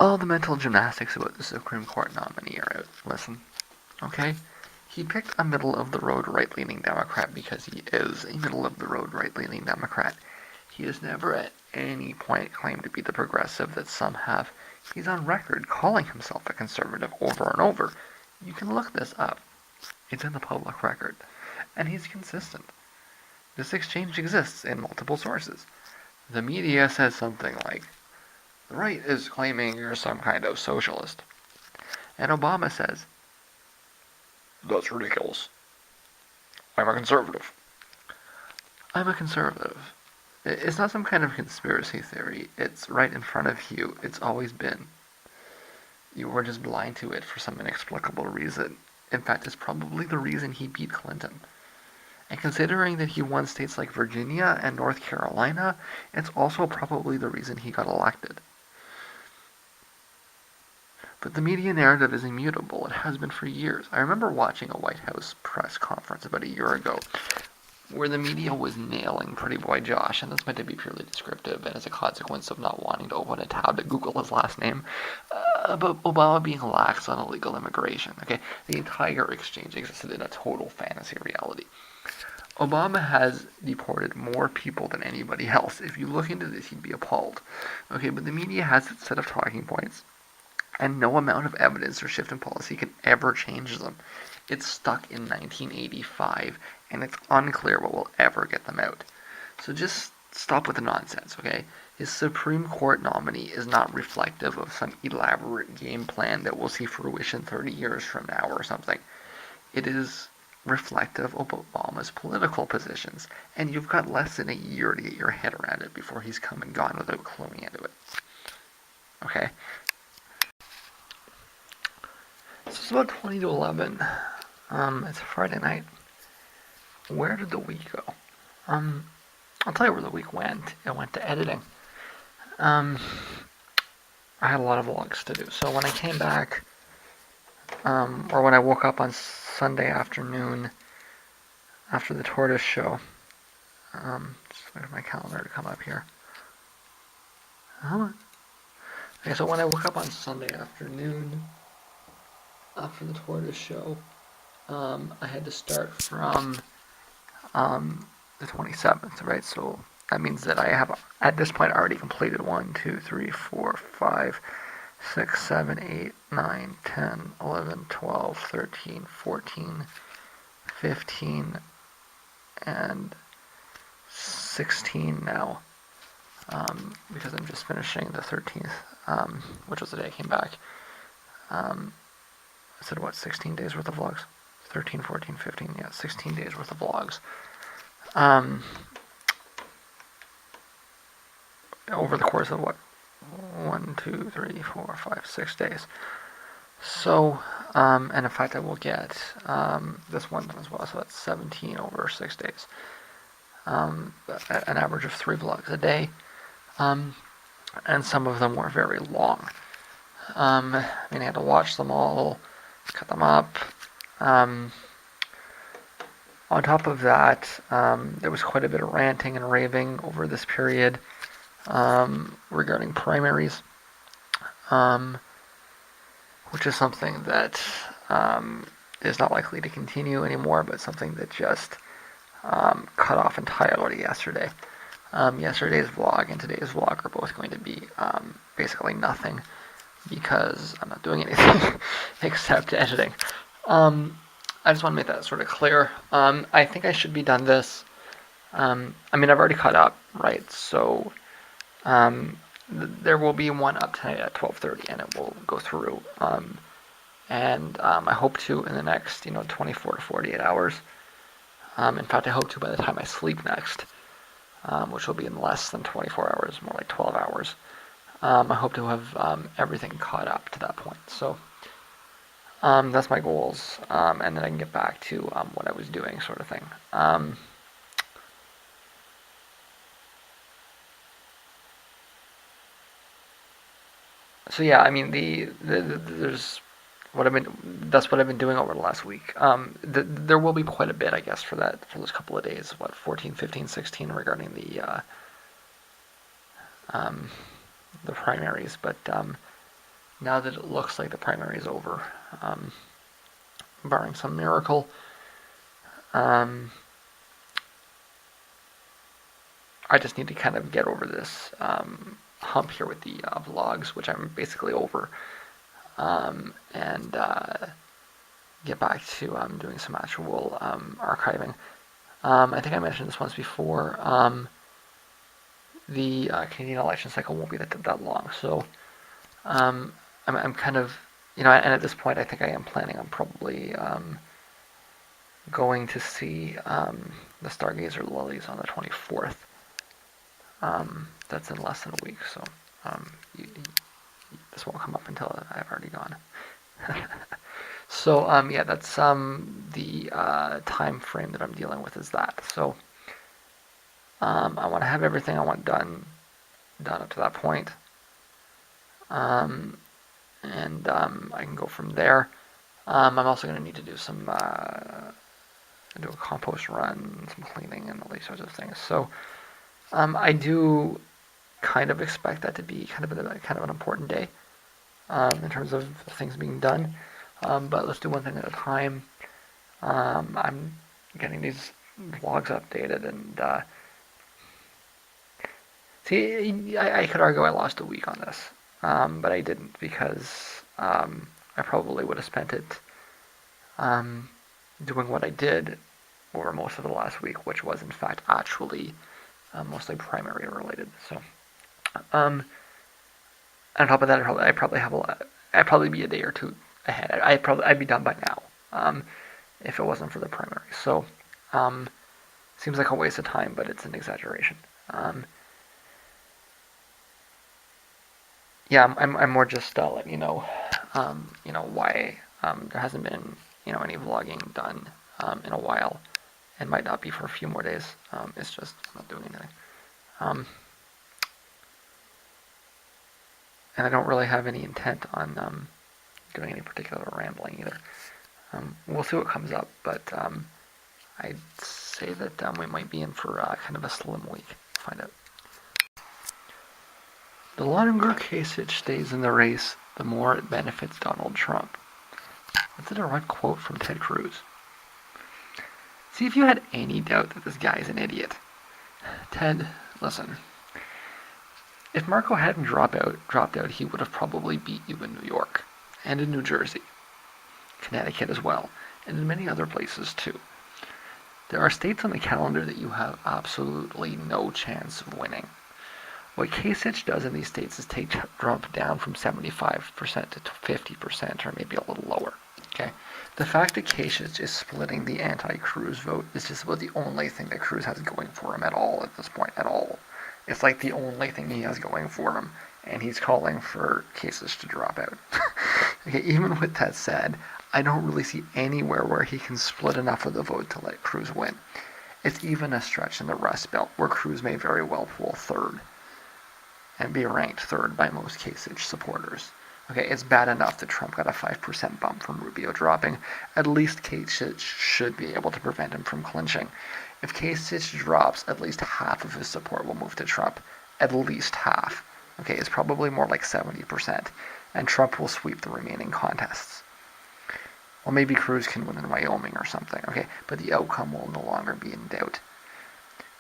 All the mental gymnastics about the Supreme Court nominee are out. Listen, okay? He picked a middle-of-the-road right-leaning Democrat because he is a middle-of-the-road right-leaning Democrat. He has never at any point claimed to be the progressive that some have. He's on record calling himself a conservative over and over. You can look this up. It's in the public record. And he's consistent. This exchange exists in multiple sources. The media says something like, the right is claiming you're some kind of socialist. And Obama says, that's ridiculous. I'm a conservative. I'm a conservative. It's not some kind of conspiracy theory. It's right in front of you. It's always been. You were just blind to it for some inexplicable reason. In fact, it's probably the reason he beat Clinton. And considering that he won states like Virginia and North Carolina, it's also probably the reason he got elected. But the media narrative is immutable. It has been for years. I remember watching a White House press conference about a year ago where the media was nailing Pretty Boy Josh, and that's meant to be purely descriptive and as a consequence of not wanting to open a tab to Google his last name, about Obama being lax on illegal immigration. Okay, the entire exchange existed in a total fantasy reality. Obama has deported more people than anybody else. If you look into this, you'd be appalled. Okay, but the media has its set of talking points, and no amount of evidence or shift in policy can ever change them. It's stuck in 1985, and it's unclear what will ever get them out. So just stop with the nonsense, okay? His Supreme Court nominee is not reflective of some elaborate game plan that we'll see fruition 30 years from now or something. It is reflective of Obama's political positions, and you've got less than a year to get your head around it before he's come and gone without cluing into it. Okay? So it's about 20 to 11. It's a Friday night. Where did the week go? I'll tell you where the week went. It went to editing. I had a lot of vlogs to do. So when I came back, or when I woke up on Sunday afternoon after the Tortoise show, just wait for my calendar to come up here. Okay, so when I woke up on Sunday afternoon after the Tortoise show, I had to start from the 27th, right? So that means that I have, at this point, already completed 1, 2, 3, 4, 5, 6, 7, 8, 9, 10, 11, 12, 13, 14, 15, and 16 now, because I'm just finishing the 13th, which was the day I came back. I said, 16 days worth of vlogs? 13, 14, 15, 16 days worth of vlogs. Over the course of 1, 2, 3, 4, 5, 6 days. So, and in fact I will get this one done as well, so that's 17 over 6 days. An average of 3 vlogs a day, and some of them were very long. I had to watch them all, cut them up. On top of that, there was quite a bit of ranting and raving over this period regarding primaries, which is something that is not likely to continue anymore, but something that just cut off entirely yesterday. Yesterday's vlog and today's vlog are both going to be basically nothing, because I'm not doing anything except editing. I just want to make that sort of clear. I think I should be done this. I've already caught up, right? So there will be one up tonight at 12:30, and it will go through. And I hope to in the next 24 to 48 hours. In fact, I hope to by the time I sleep next, which will be in less than 24 hours, more like 12 hours. I hope to have everything caught up to that point. So that's my goals, and then I can get back to what I was doing, sort of thing. So yeah, there's that's what I've been doing over the last week. There will be quite a bit, I guess, for those couple of days. 14, 15, 16 regarding the primaries, but now that it looks like the primary is over, barring some miracle. I just need to kind of get over this hump here with the vlogs, which I'm basically over, and get back to doing some actual archiving. I think I mentioned this once before. The Canadian election cycle won't be that long, so I'm kind of, and at this point I think I am planning on probably going to see the Stargazer lilies on the 24th. That's in less than a week, so this won't come up until I've already gone. So yeah, that's the time frame that I'm dealing with is that. So I want to have everything I want done up to that point, and I can go from there. I'm also going to need to do some do a compost run, some cleaning, and all these sorts of things. So I do kind of expect that to be kind of an important day in terms of things being done. But let's do one thing at a time. I'm getting these vlogs updated, and see, I could argue I lost a week on this, but I didn't, because I probably would have spent it doing what I did over most of the last week, which was in fact actually mostly primary related. So, on top of that, I'd probably be a day or two ahead. I'd be done by now, if it wasn't for the primary. So, seems like a waste of time, but it's an exaggeration. Yeah, I'm more just letting you know, why there hasn't been any vlogging done in a while, and might not be for a few more days. It's just I'm not doing anything. And I don't really have any intent on doing any particular rambling either. We'll see what comes up, but I'd say that we might be in for kind of a slim week. Find out. The longer Kasich stays in the race, the more it benefits Donald Trump. That's a direct quote from Ted Cruz. See, if you had any doubt that this guy's an idiot, Ted, listen. If Marco hadn't dropped out, he would have probably beat you in New York, and in New Jersey, Connecticut as well, and in many other places too. There are states on the calendar that you have absolutely no chance of winning. What Kasich does in these states is take Trump down from 75% to 50%, or maybe a little lower. Okay, the fact that Kasich is splitting the anti-Cruz vote is just about the only thing that Cruz has going for him at all at this point. At all, it's like the only thing he has going for him, and he's calling for Kasich to drop out. Okay, even with that said, I don't really see anywhere where he can split enough of the vote to let Cruz win. It's even a stretch in the Rust Belt, where Cruz may very well pull third and be ranked third by most Kasich supporters. Okay, it's bad enough that Trump got a 5% bump from Rubio dropping. At least Kasich should be able to prevent him from clinching. If Kasich drops, at least half of his support will move to Trump. At least half. Okay, it's probably more like 70%. And Trump will sweep the remaining contests. Well, maybe Cruz can win in Wyoming or something, okay? But the outcome will no longer be in doubt.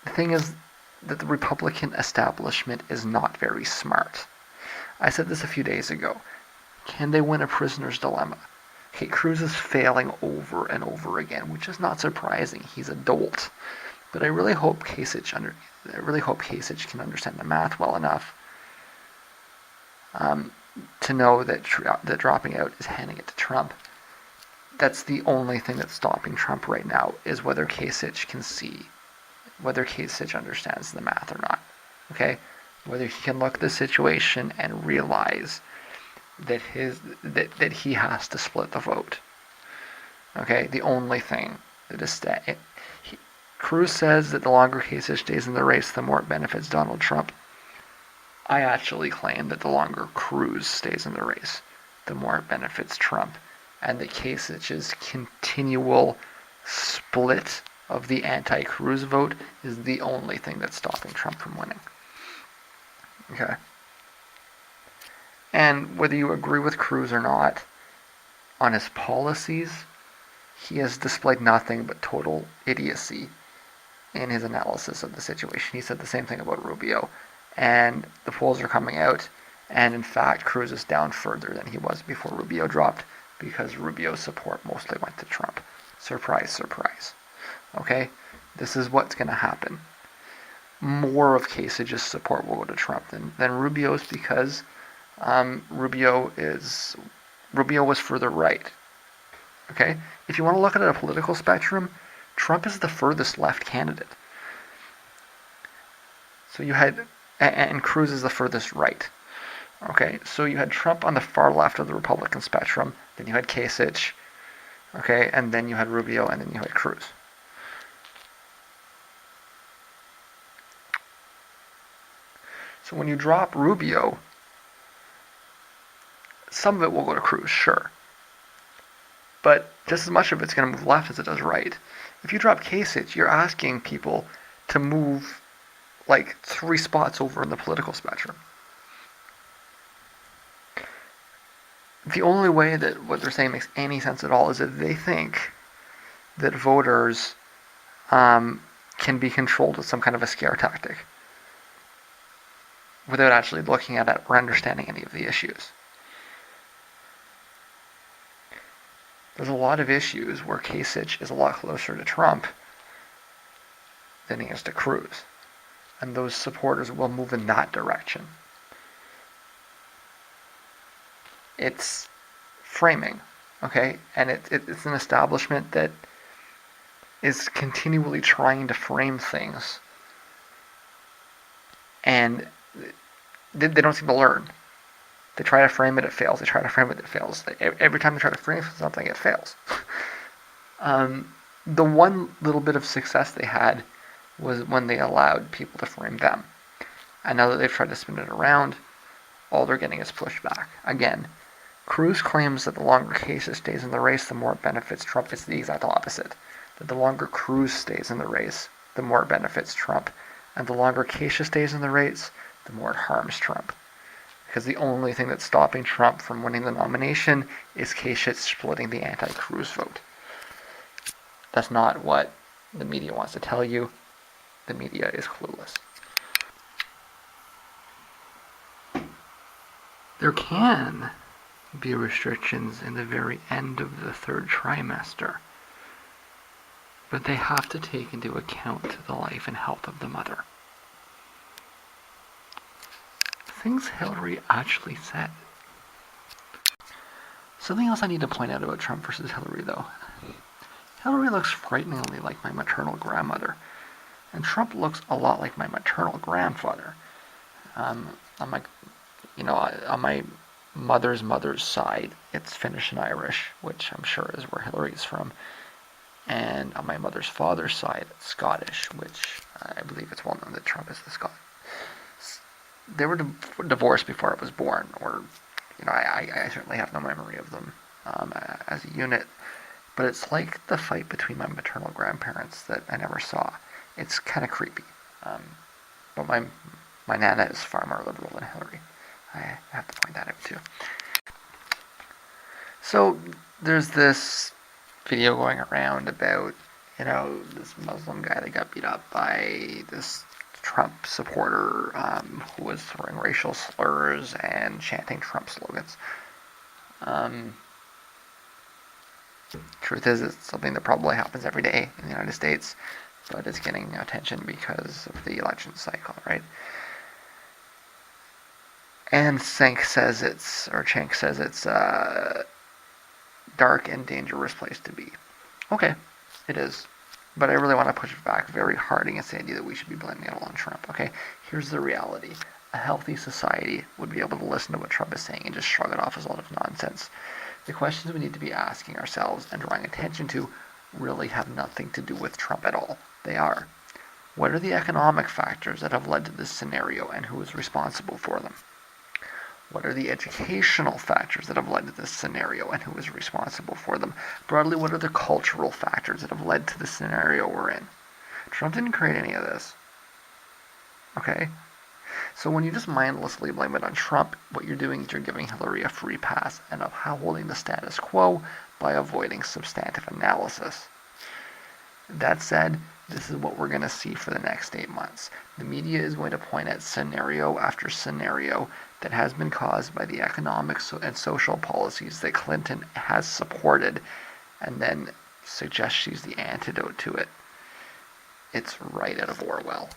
The thing is that the Republican establishment is not very smart. I said this a few days ago. Can they win a prisoner's dilemma? Okay, Cruz is failing over and over again, which is not surprising. He's a dolt. But I really hope Kasich can understand the math well enough to know that dropping out is handing it to Trump. That's the only thing that's stopping Trump right now, is whether Kasich can see, whether Kasich understands the math or not. Okay? Whether he can look at the situation and realize that he has to split the vote. Okay? The only thing that is Cruz says that the longer Kasich stays in the race, the more it benefits Donald Trump. I actually claim that the longer Cruz stays in the race, the more it benefits Trump, and that Kasich's continual split of the anti-Cruz vote is the only thing that's stopping Trump from winning. Okay. And whether you agree with Cruz or not on his policies, he has displayed nothing but total idiocy in his analysis of the situation. He said the same thing about Rubio. And the polls are coming out, and in fact, Cruz is down further than he was before Rubio dropped because Rubio's support mostly went to Trump. Surprise, surprise. Okay? This is what's going to happen. More of Kasich's support will go to Trump than Rubio's because Rubio was further right. Okay? If you want to look at a political spectrum, Trump is the furthest left candidate. So you had, and Cruz is the furthest right. Okay, so you had Trump on the far left of the Republican spectrum, then you had Kasich, okay, and then you had Rubio, and then you had Cruz. So when you drop Rubio, some of it will go to Cruz, sure. But just as much of it's going to move left as it does right. If you drop Kasich, you're asking people to move like 3 spots over in the political spectrum. The only way that what they're saying makes any sense at all is if they think that voters can be controlled with some kind of a scare tactic without actually looking at it or understanding any of the issues. There's a lot of issues where Kasich is a lot closer to Trump than he is to Cruz. And those supporters will move in that direction. It's framing, okay? And it's an establishment that is continually trying to frame things. And they don't seem to learn. They try to frame it, it fails. They try to frame it, it fails. Every time they try to frame something, it fails. The one little bit of success they had was when they allowed people to frame them. And now that they've tried to spin it around, all they're getting is pushback. Again, Cruz claims that the longer Kasich stays in the race, the more it benefits Trump. It's the exact opposite. That the longer Cruz stays in the race, the more it benefits Trump. And the longer Kasich stays in the race, the more it harms Trump. Because the only thing that's stopping Trump from winning the nomination is Kasich splitting the anti-Cruz vote. That's not what the media wants to tell you. The media is clueless. There can be restrictions in the very end of the 3rd trimester, but they have to take into account the life and health of the mother. Things Hillary actually said. Something else I need to point out about Trump versus Hillary, though. Hillary looks frighteningly like my maternal grandmother, and Trump looks a lot like my maternal grandfather. On my mother's side, it's Finnish and Irish, which I'm sure is where Hillary's from. And on my mother's father's side, it's Scottish, which I believe it's well known that Trump is the Scot. They were divorced before I was born, or, I certainly have no memory of them as a unit. But it's like the fight between my maternal grandparents that I never saw. It's kind of creepy. But my Nana is far more liberal than Hillary. I have to point that out too. So there's this video going around about, this Muslim guy that got beat up by this Trump supporter who was throwing racial slurs and chanting Trump slogans. Truth is, it's something that probably happens every day in the United States, but it's getting attention because of the election cycle, right? And Cenk says it's a dark and dangerous place to be. Okay, it is. But I really want to push back very hard against the idea that we should be blaming it all on Trump, okay? Here's the reality. A healthy society would be able to listen to what Trump is saying and just shrug it off as a lot of nonsense. The questions we need to be asking ourselves and drawing attention to really have nothing to do with Trump at all. They are. What are the economic factors that have led to this scenario and who is responsible for them? What are the educational factors that have led to this scenario and who is responsible for them? Broadly, what are the cultural factors that have led to the scenario we're in? Trump didn't create any of this. Okay? So when you just mindlessly blame it on Trump, what you're doing is you're giving Hillary a free pass and upholding the status quo by avoiding substantive analysis. That said, this is what we're going to see for the next 8 months. The media is going to point at scenario after scenario that has been caused by the economic and social policies that Clinton has supported, and then suggest she's the antidote to it. It's right out of Orwell.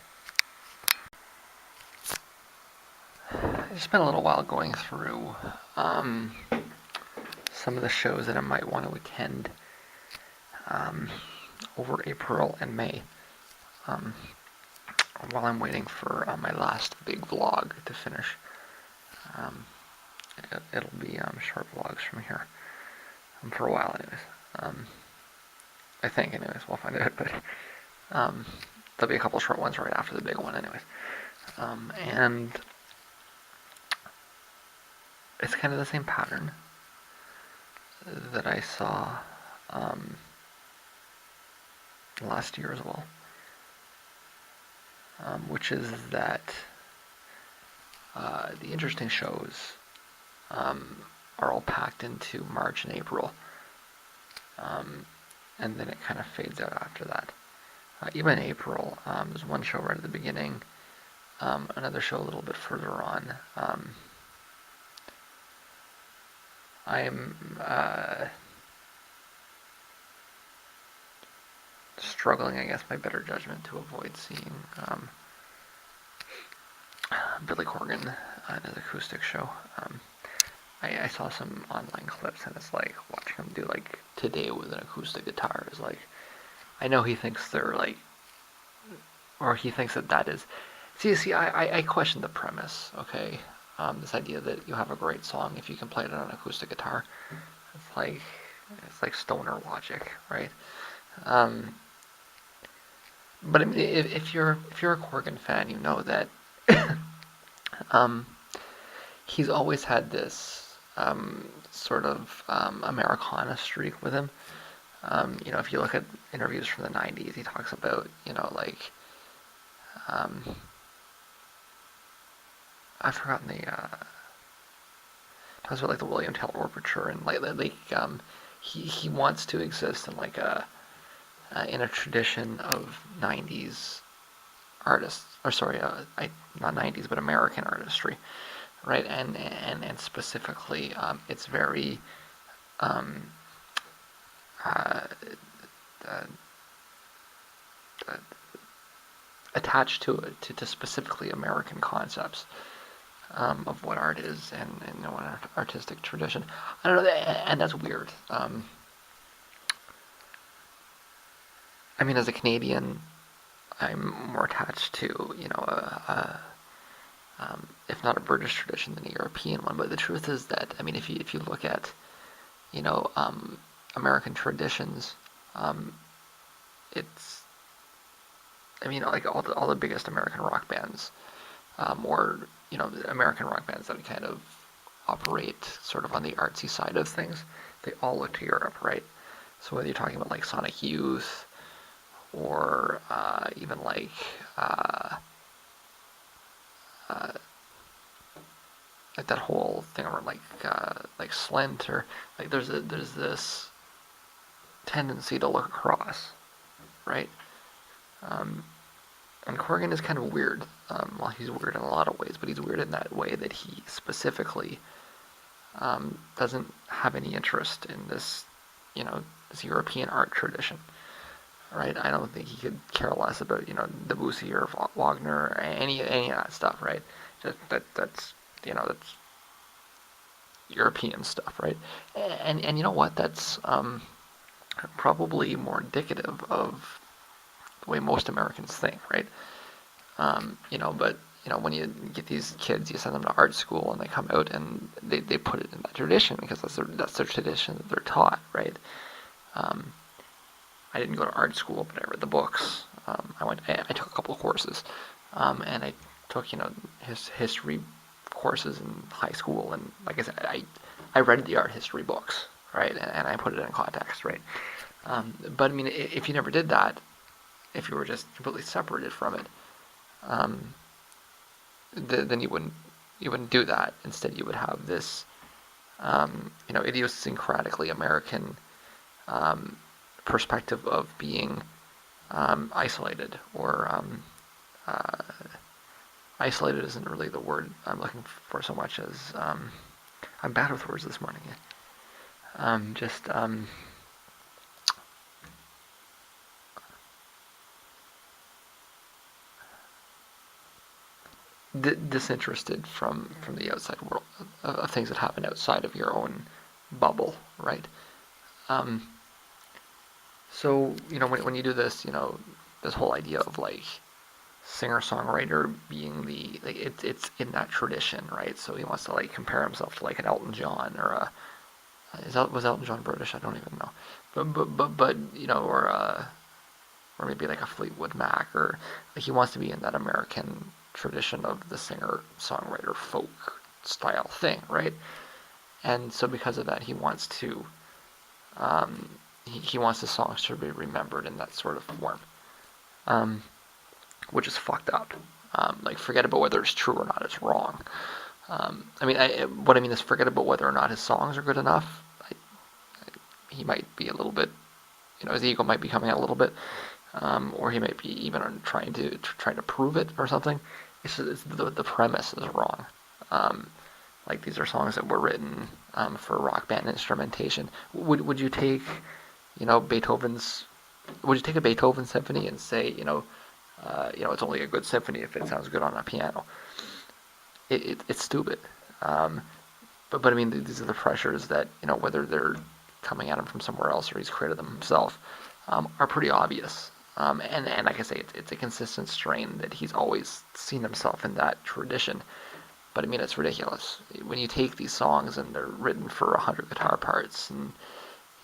I spent a little while going through some of the shows that I might want to attend over April and May, while I'm waiting for my last big vlog to finish. It'll be short vlogs from here for a while, anyways. I think, anyways. We'll find out, but there'll be a couple short ones right after the big one, anyways. And it's kind of the same pattern that I saw last year as well, which is that the interesting shows are all packed into March and April, and then it kind of fades out after that. Even in April, there's one show right at the beginning, another show a little bit further on. I'm struggling, I guess, by better judgment, to avoid seeing Billy Corgan in his acoustic show. I saw some online clips, and it's like watching him do like Today with an acoustic guitar is like, I know he thinks they're like, or he thinks that is. See, I question the premise. Okay, this idea that you have a great song if you can play it on an acoustic guitar. It's like stoner logic, right? But I mean, if you're a Corgan fan, you know that he's always had this sort of Americana streak with him. If you look at interviews from the 90s, he talks about, I've forgotten talks about like the William Tell Overture, and he wants to exist in in a tradition of 90s artists, or sorry, not 90s, but American artistry, right? And specifically, it's very attached to specifically American concepts of what art is, and an artistic tradition. I don't know, and that's weird. I mean, as a Canadian, I'm more attached to, if not a British tradition, then a European one. But the truth is that, I mean, if you look at, American traditions, it's, I mean, like all the biggest American rock bands, or American rock bands that kind of operate sort of on the artsy side of things, they all look to Europe, right? So whether you're talking about like Sonic Youth, or even like that whole thing around like Slint, or like there's this tendency to look across, right? And Corgan is kind of weird. Well, he's weird in a lot of ways, but he's weird in that way that he specifically doesn't have any interest in this, this European art tradition, right? I don't think he could care less about, Debussy or Wagner or any of that stuff, right? That's European stuff, right? And you know what? That's probably more indicative of the way most Americans think, right? But when you get these kids, you send them to art school, and they come out and they put it in that tradition because that's their tradition that they're taught, right? I didn't go to art school, but I read the books. I took a couple of courses, and I took history courses in high school, and like I said, I read the art history books, right, and I put it in context, right. But I mean, if you never did that, if you were just completely separated from it, then you wouldn't do that. Instead, you would have this idiosyncratically American um, perspective of being isolated, or uh, isolated isn't really the word I'm looking for so much as I'm bad with words this morning. Just disinterested from the outside world, of things that happen outside of your own bubble, right? Um, so when you do this, this whole idea of like singer-songwriter being the like it's in that tradition, right? So he wants to like compare himself to like an Elton John, or a was Elton John British? I don't even know, but or maybe like a Fleetwood Mac, or like he wants to be in that American tradition of the singer-songwriter folk style thing, right? And so because of that, he wants to he wants the songs to be remembered in that sort of form, um, which is fucked up. Like, forget about whether it's true or not; it's wrong. What I mean is, forget about whether or not his songs are good enough. He might be a little bit, his ego might be coming out a little bit, or he might be even trying to prove it or something. It's the premise is wrong. Like, these are songs that were written for rock band instrumentation. Would you take Beethoven's would you take a Beethoven symphony and say it's only a good symphony if it sounds good on a piano? It's stupid. But I mean, these are the pressures that whether they're coming at him from somewhere else or he's created them himself, are pretty obvious. And like I say, it's a consistent strain that he's always seen himself in that tradition. But I mean, it's ridiculous when you take these songs and they're written for 100 guitar parts and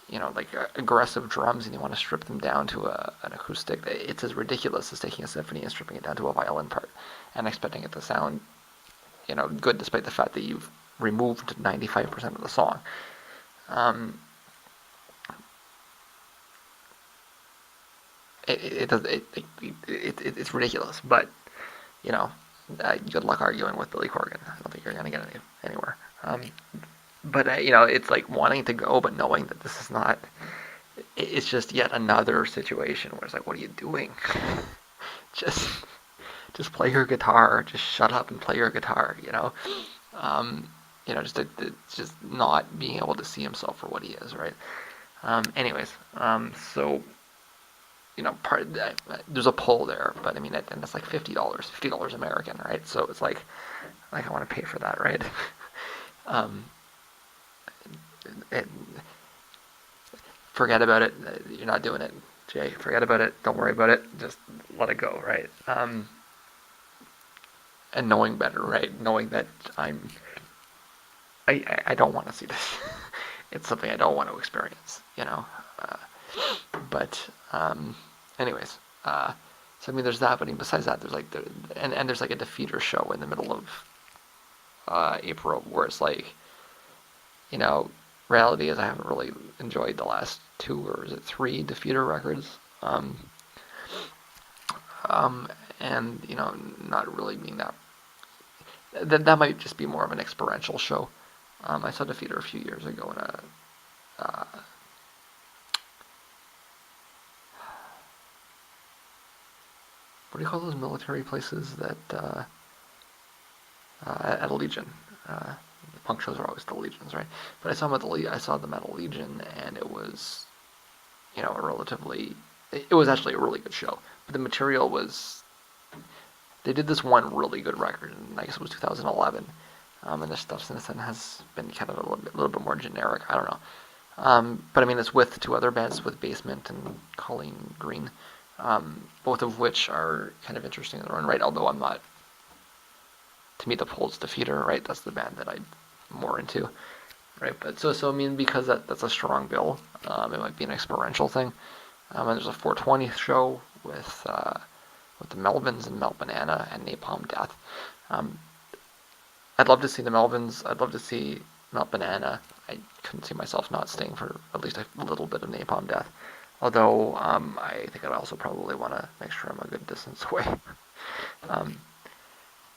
like aggressive drums, and you want to strip them down to an acoustic. It's as ridiculous as taking a symphony and stripping it down to a violin part and expecting it to sound good, despite the fact that you've removed 95% of the song. It's ridiculous, but good luck arguing with Billy Corgan. I don't think you're going to get anywhere. But it's like wanting to go, but knowing that this is not. It's just yet another situation where it's like, what are you doing? just play your guitar. Just shut up and play your guitar. Just not being able to see himself for what he is, right? Anyways, so there's a pull there, but I mean, and it's like $50 American, right? So it's like I want to pay for that, right? Forget about it. You're not doing it, Jay. Forget about it. Don't worry about it. Just let it go, right? And knowing better, right? Knowing that I don't want to see this. It's something I don't want to experience, but anyways, so I mean, there's that. But besides that, there's like and there's like a Defeater show in the middle of April where it's like, reality is I haven't really enjoyed the last 2 or is it 3 Defeater records, and not really being that might just be more of an experiential show. I saw Defeater a few years ago in a what do you call those military places that at Allegiant? The punk shows are always the Legions, right? But I saw them at Allegiant, and it was, a relatively. It was actually a really good show, but the material was. They did this one really good record, and I guess it was 2011, and their stuff since then has been kind of a little bit more generic. I don't know, but I mean, it's with 2 other bands, with Basement and Colleen Green, both of which are kind of interesting in their own right. Although I'm not. To me, the Poles Defeater, right? That's the band that I'm more into, right? But so I mean, because that's a strong bill, it might be an experiential thing. And there's a 420 show with the Melvins and Melt Banana and Napalm Death. I'd love to see the Melvins. I'd love to see Melt Banana. I couldn't see myself not staying for at least a little bit of Napalm Death. Although I think I'd also probably want to make sure I'm a good distance away.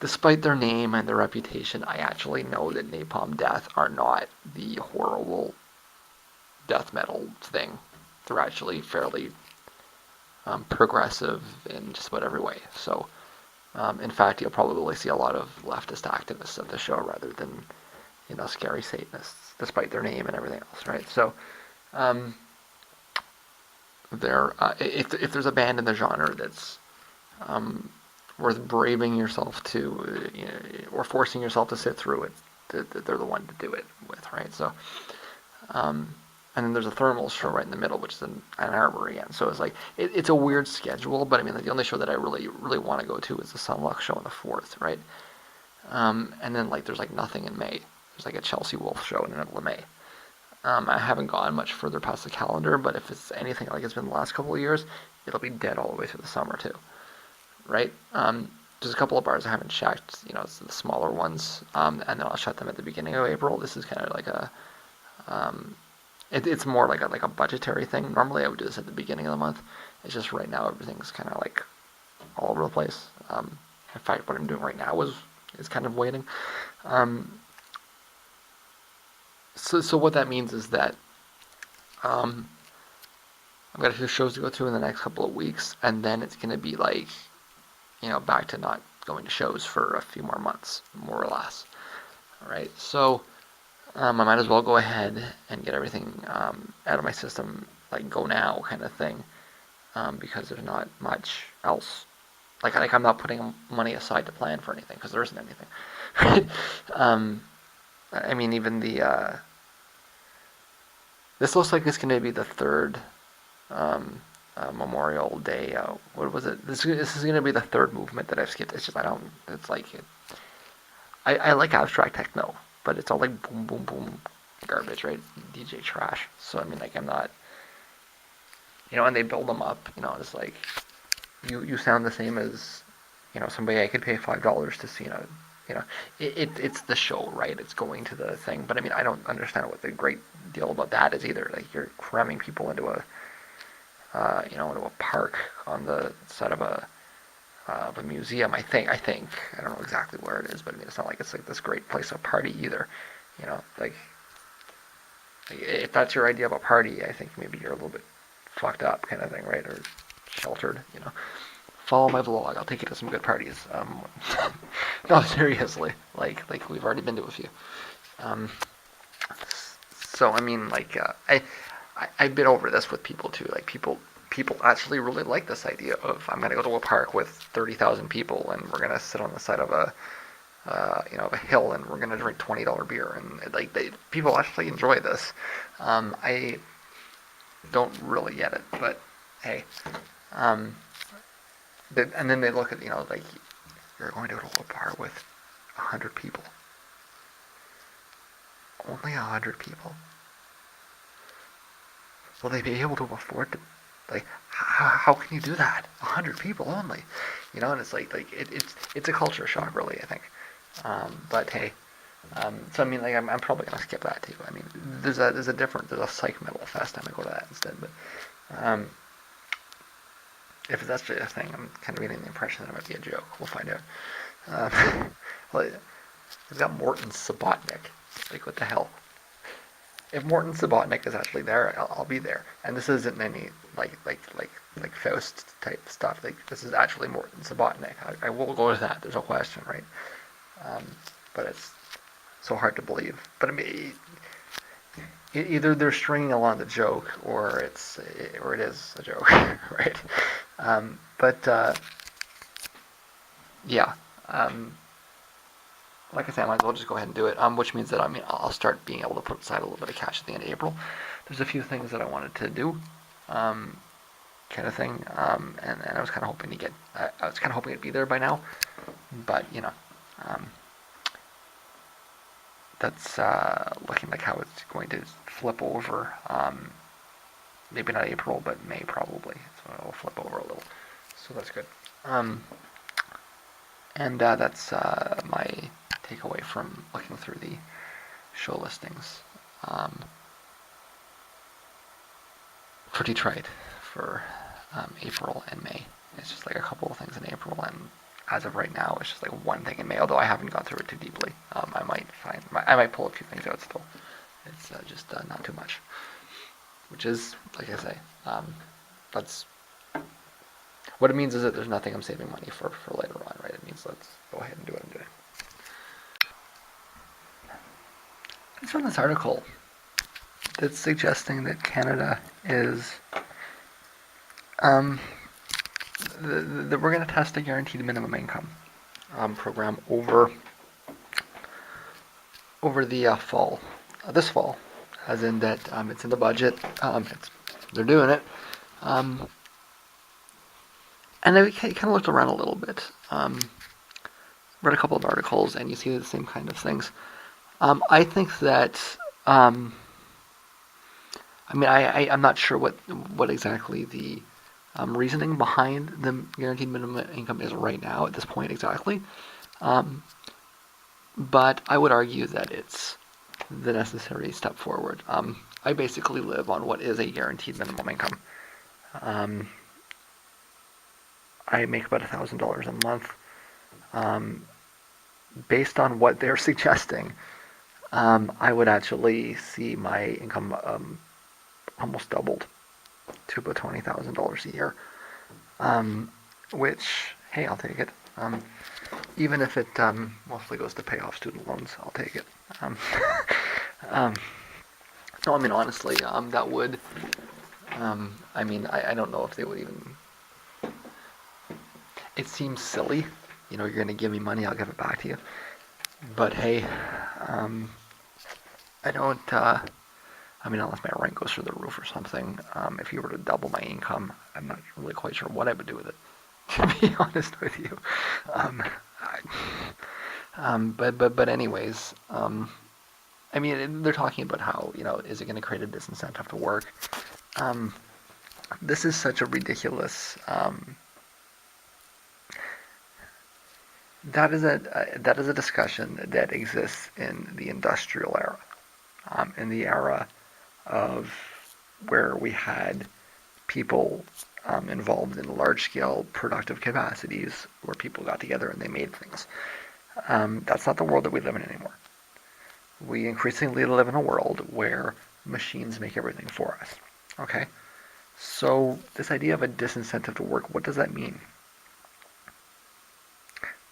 despite their name and their reputation, I actually know that Napalm Death are not the horrible death metal thing. They're actually fairly progressive in just about every way. So, in fact, you'll probably see a lot of leftist activists at the show rather than, scary Satanists, despite their name and everything else, right? So, if there's a band in the genre that's worth braving yourself to, or forcing yourself to sit through it, they're the one to do it with, right? So, and then there's a thermal show right in the middle, which is in Ann Arbor again. So it's like it's a weird schedule, but I mean, like, the only show that I really want to go to is the Sunluck show on the 4th, right? And then like there's like nothing in May. There's like a Chelsea Wolf show in the middle of May. I haven't gone much further past the calendar, but if it's anything like it's been the last couple of years, it'll be dead all the way through the summer too, right? There's a couple of bars I haven't checked, it's the smaller ones, and then I'll shut them at the beginning of April. This is kind of like a it's more like a budgetary thing. Normally I would do this at the beginning of the month. It's just right now everything's kind of like all over the place. In fact, what I'm doing right now is kind of waiting. So what that means is that I've got a few shows to go to in the next couple of weeks, and then it's going to be like, back to not going to shows for a few more months, more or less. All right, so I might as well go ahead and get everything out of my system, like go now kind of thing, because there's not much else. Like I'm not putting money aside to plan for anything because there isn't anything. I mean, even this looks like it's going to be the third Memorial Day. What was it? This is going to be the third movement that I've skipped. It's just It's like I like abstract techno, but it's all like boom boom boom garbage, right? DJ trash. So I mean, like I'm not, and they build them up. It's like you sound the same as somebody I could pay $5 to see. It's the show, right? It's going to the thing. But I mean, I don't understand what the great deal about that is either. Like you're cramming people into a into a park on the side of a museum. I think. I don't know exactly where it is, but I mean, it's not like it's like this great place to party either. Like if that's your idea of a party, I think maybe you're a little bit fucked up, kind of thing, right? Or sheltered. Follow my vlog. I'll take you to some good parties. No, seriously. Like we've already been to a few. So I mean, like I've been over this with people too. Like people actually really like this idea of I'm gonna go to a park with 30,000 people and we're gonna sit on the side of a of a hill and we're gonna drink $20 beer and like people actually enjoy this. I don't really get it, but hey. And then they look at like you're going to go to a bar with 100 people. Only 100 people. Will they be able to afford to, like, how can you do that? 100 people only, and it's like it's a culture shock, really, I think. But hey, so I mean, like I'm probably gonna skip that too. I mean, there's a psych metal fest. I'm gonna go to that instead. But if that's just a thing, I'm kind of getting the impression that it might be a joke. We'll find out. Well, we've got Morton Subotnick. Like, what the hell? If Morton Subotnick is actually there, I'll be there. And this isn't any like Faust type stuff. Like, this is actually Morton Subotnick. I will go to that. There's no question, right? But it's so hard to believe. But I mean, either they're stringing along the joke, or it is a joke, right? Yeah. Like I said, I might as well just go ahead and do it. Which means that I'll start being able to put aside a little bit of cash at the end of April. There's a few things that I wanted to do, kind of thing, and I was kind of hoping it'd be there by now, but that's looking like how it's going to flip over. Maybe not April, but May probably. So it'll flip over a little. So that's good. And that's my takeaway from looking through the show listings for Detroit for April and May. It's just like a couple of things in April, and as of right now, it's just like one thing in May. Although I haven't gone through it too deeply, I might pull a few things out still. It's just not too much, which is, like I say, that's what it means is that there's nothing I'm saving money for later on, right? It means let's go ahead and do what I'm doing. I found this article that's suggesting that Canada is that we're going to test a guaranteed minimum income program over the fall, this fall, as in that it's in the budget. They're doing it, and I kind of looked around a little bit, read a couple of articles, and you see the same kind of things. I think that. I'm not sure what exactly the reasoning behind the guaranteed minimum income is right now at this point exactly. But I would argue that it's the necessary step forward. I basically live on what is a guaranteed minimum income. I make about $1,000 a month. Based on what they're suggesting, I would actually see my income almost doubled to about $20,000 a year. Which, hey, I'll take it. Even if it mostly goes to pay off student loans, I'll take it. No, I mean, honestly, that would, I don't know if they would even, it seems silly, you're going to give me money, I'll give it back to you. But hey, I don't, unless my rent goes through the roof or something, if you were to double my income, I'm not really quite sure what I would do with it, to be honest with you. But anyways, they're talking about how, is it going to create a disincentive to work? This is such a ridiculous, that is a discussion that exists in the industrial era, in the era of where we had people involved in large-scale productive capacities where people got together and they made things. That's not the world that we live in anymore. We increasingly live in a world where machines make everything for us. Okay? So this idea of a disincentive to work, what does that mean?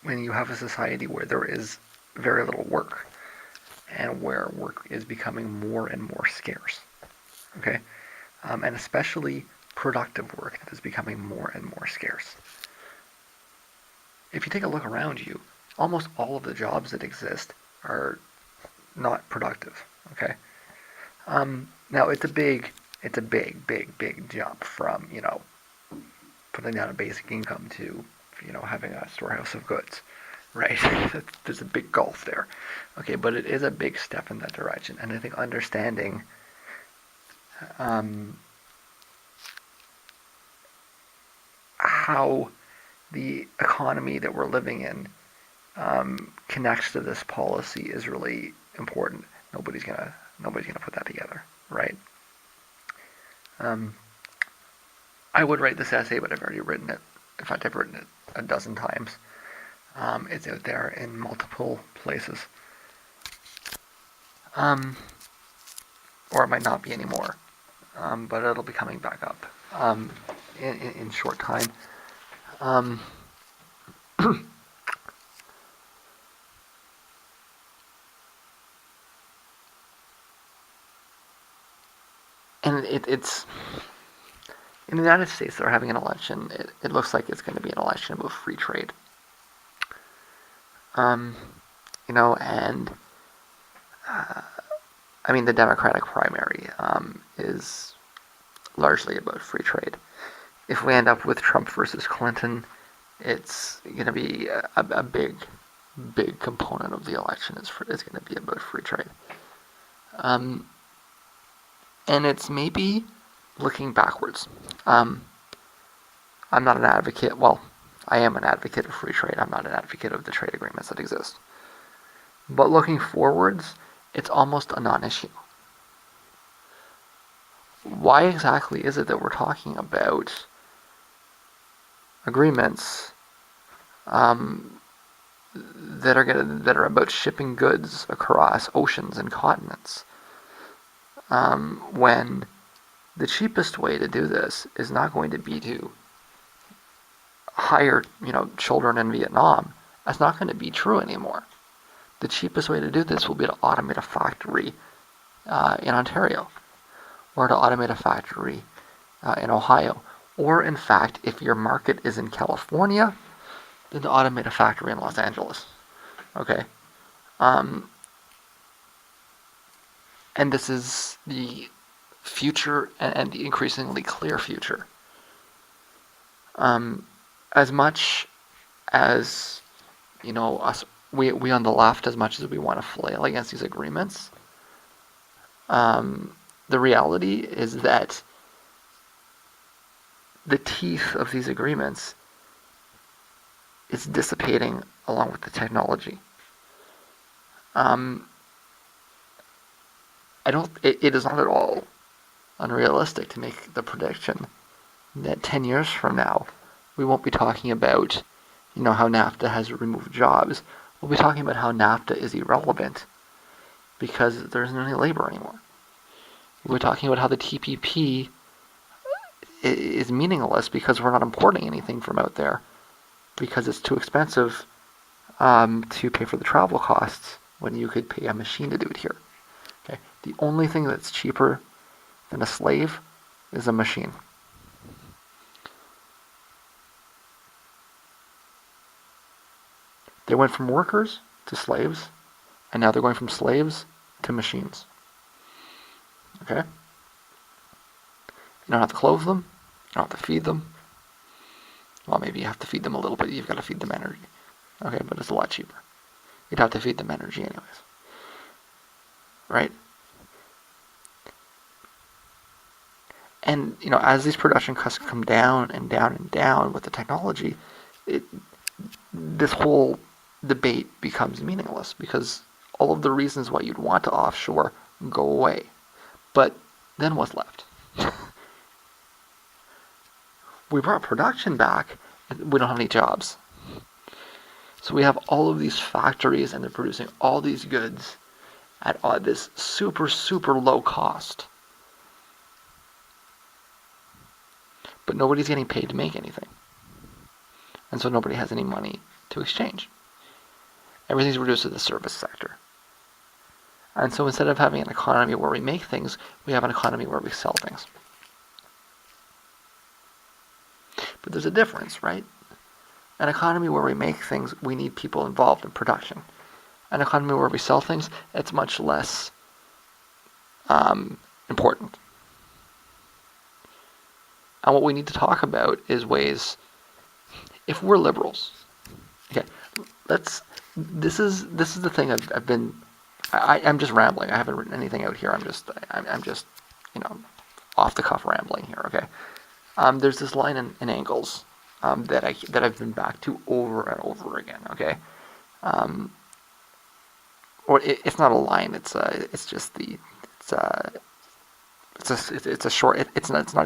When you have a society where there is very little work and where work is becoming more and more scarce. Okay? And especially productive work that is becoming more and more scarce. If you take a look around you, almost all of the jobs that exist are not productive. Okay. Now it's a big jump from putting down a basic income to having a storehouse of goods, right? There's a big gulf there. Okay, but it is a big step in that direction, and I think understanding how the economy that we're living in connects to this policy is really important. Nobody's gonna put that together, right? I would write this essay, but I've already written it. In fact, I've written it a dozen times. It's out there in multiple places, or it might not be anymore, but it'll be coming back up in short time. And it's in the United States. They're having an election. It looks like it's going to be an election of free trade. And the Democratic primary is largely about free trade. If we end up with Trump versus Clinton, it's going to be a big component of the election is going to be about free trade. And it's maybe looking backwards. I'm not an advocate. Well, I am an advocate of free trade. I'm not an advocate of the trade agreements that exist. But looking forwards, it's almost a non-issue. Why exactly is it that we're talking about agreements that are about shipping goods across oceans and continents. When the cheapest way to do this is not going to be to hire, children in Vietnam. That's not going to be true anymore. The cheapest way to do this will be to automate a factory in Ontario, or to automate a factory in Ohio, or in fact, if your market is in California, then to automate a factory in Los Angeles. Okay, and this is the future and the increasingly clear future. As much as us, we on the left, as much as we want to flail against these agreements, the reality is that the teeth of these agreements is dissipating along with the technology. It is not at all unrealistic to make the prediction that 10 years from now, we won't be talking about, how NAFTA has removed jobs. We'll be talking about how NAFTA is irrelevant because there isn't any labor anymore. We're talking about how the TPP is meaningless because we're not importing anything from out there because it's too expensive to pay for the travel costs when you could pay a machine to do it here. Okay, the only thing that's cheaper than a slave is a machine. They went from workers to slaves, and now they're going from slaves to machines. Okay? You don't have to clothe them. You don't have to feed them. Well, maybe you have to feed them a little bit. You've got to feed them energy. Okay, but it's a lot cheaper. You'd have to feed them energy anyways. Right? And, as these production costs come down and down and down with the technology, this whole debate becomes meaningless because all of the reasons why you'd want to offshore go away. But then what's left? We brought production back, and we don't have any jobs. So we have all of these factories, and they're producing all these goods at this super, super low cost. But nobody's getting paid to make anything. And so nobody has any money to exchange. Everything's reduced to the service sector. And so instead of having an economy where we make things, we have an economy where we sell things. But there's a difference, right? An economy where we make things, we need people involved in production. An economy where we sell things, it's much less important. And what we need to talk about is ways, if we're liberals, okay, this is the thing I'm just rambling. I haven't written anything out here. I'm just off the cuff rambling here. Okay. There's this line in Engels that I've been back to over and over again. Okay. Or it's not a line. It's not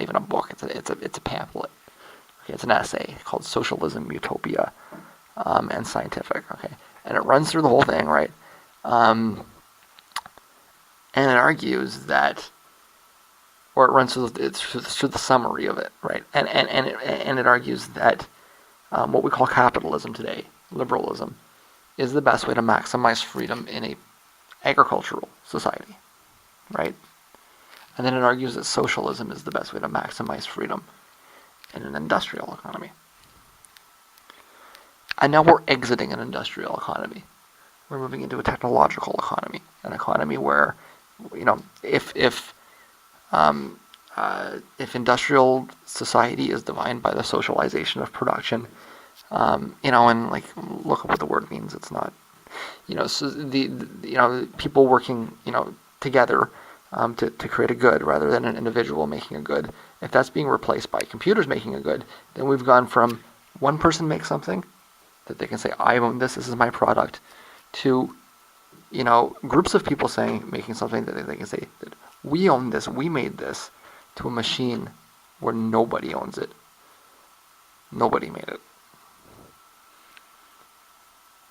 even a book. It's a pamphlet. Okay. It's an essay called Socialism, Utopia, and Scientific. Okay. And it runs through the whole thing, right? And it argues that, or it runs through the summary of it, right? And it argues that what we call capitalism today, liberalism, is the best way to maximize freedom in a agricultural society, right? And then it argues that socialism is the best way to maximize freedom in an industrial economy. And now we're exiting an industrial economy. We're moving into a technological economy, an economy where, if industrial society is defined by the socialization of production, and like look at what the word means. It's not, so the people working, together to create a good rather than an individual making a good. If that's being replaced by computers making a good, then we've gone from one person makes something that they can say, I own this is my product, to groups of people making something that they can say that we own this, we made this, to a machine where nobody owns it. Nobody made it.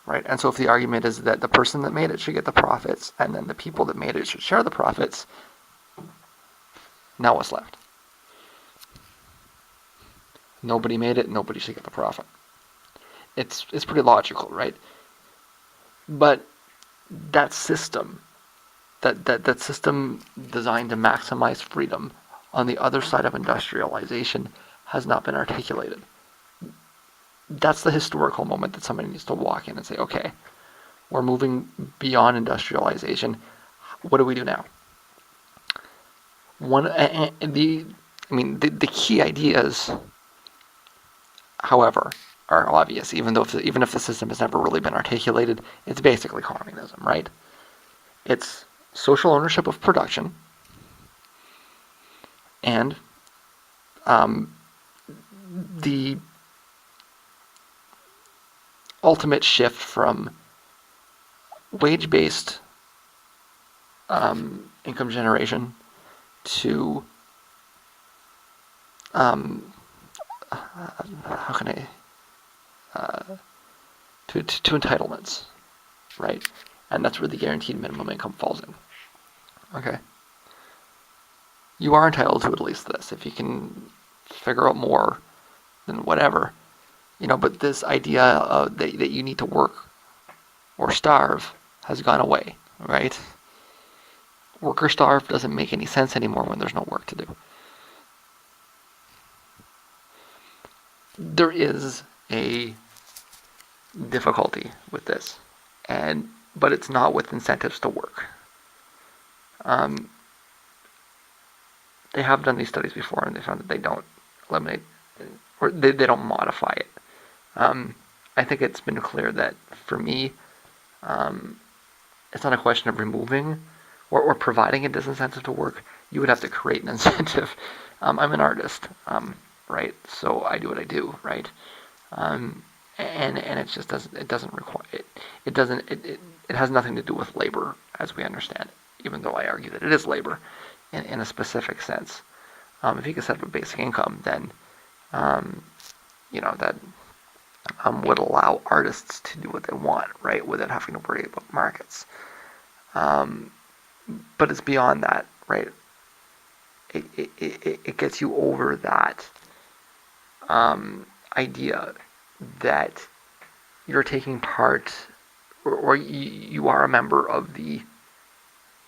right? And so if the argument is that the person that made it should get the profits, and then the people that made it should share the profits, now what's left? Nobody made it, nobody should get the profit. It's pretty logical, right? But that system, that system designed to maximize freedom on the other side of industrialization has not been articulated. That's the historical moment that somebody needs to walk in and say, okay, we're moving beyond industrialization. What do we do now? The key ideas, however, are obvious. Even if the system has never really been articulated, it's basically communism, right? It's social ownership of production and the ultimate shift from wage-based income generation to how can I to entitlements, right? And that's where the guaranteed minimum income falls in. Okay. You are entitled to at least this. If you can figure out more, then whatever. But this idea that you need to work or starve has gone away, right? Work or starve doesn't make any sense anymore when there's no work to do. There is a difficulty with this, but it's not with incentives to work. They have done these studies before, and they found that they don't eliminate, or they don't modify it. I think it's been clear that for me, it's not a question of removing or providing a disincentive to work. You would have to create an incentive. I'm an artist, right? So I do what I do, right? And it just doesn't require it. It has nothing to do with labor as we understand it, even though I argue that it is labor in a specific sense. If you can set up a basic income, then that would allow artists to do what they want, right, without having to worry about markets. But it's beyond that, right? It gets you over that idea that you're taking part, or you are a member of the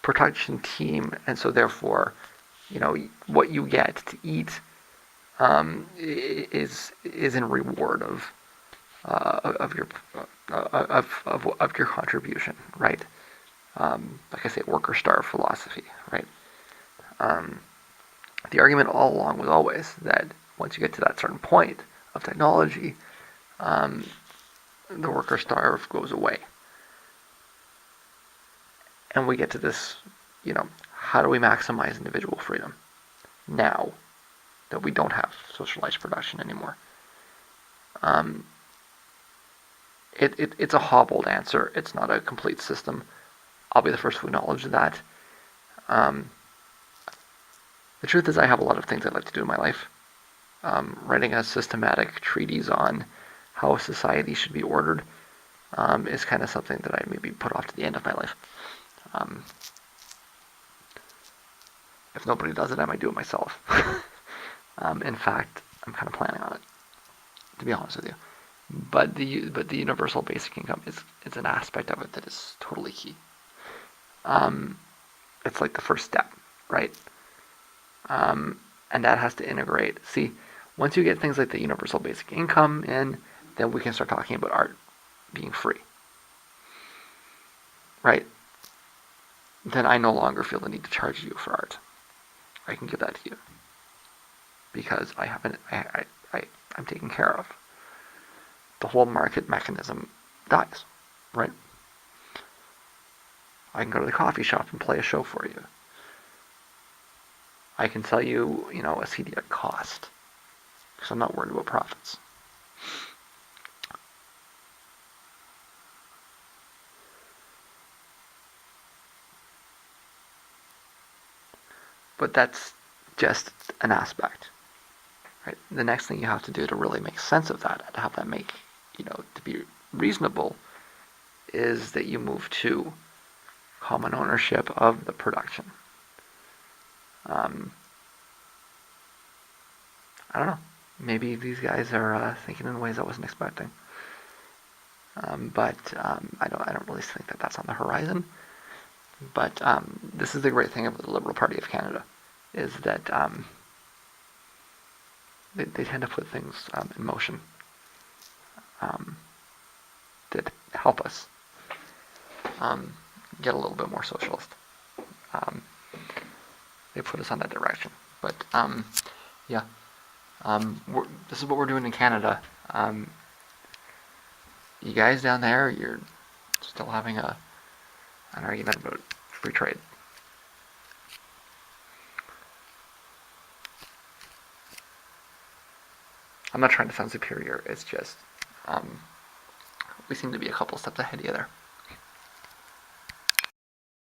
production team, and so therefore, what you get to eat is in reward of your contribution, right? Like I say, work or starve philosophy, right? The argument all along was always that once you get to that certain point of technology, the work or starve goes away. And we get to this, how do we maximize individual freedom now that we don't have socialized production anymore? It's a hobbled answer. It's not a complete system. I'll be the first to acknowledge that. The truth is I have a lot of things I'd like to do in my life. Writing a systematic treatise on how society should be ordered is kind of something that I maybe put off to the end of my life. If nobody does it, I might do it myself. In fact, I'm kind of planning on it, to be honest with you. But the universal basic income is an aspect of it that is totally key. It's like the first step, right? And that has to integrate. See, once you get things like the universal basic income in, then we can start talking about art being free, right? Then I no longer feel the need to charge you for art. I can give that to you because I'm taken care of. The whole market mechanism dies, right? I can go to the coffee shop and play a show for you. I can sell you, a CD at cost because I'm not worried about profits. But that's just an aspect, right? The next thing you have to do to really make sense of that, to have that make, to be reasonable, is that you move to common ownership of the production. I don't know. Maybe these guys are thinking in ways I wasn't expecting. But I don't really think that that's on the horizon. But this is the great thing of the Liberal Party of Canada, is that they tend to put things in motion that help us get a little bit more socialist. They put us on that direction. But yeah, this is what we're doing in Canada. You guys down there, you're still having an argument about free trade. I'm not trying to sound superior. It's just we seem to be a couple steps ahead of you there.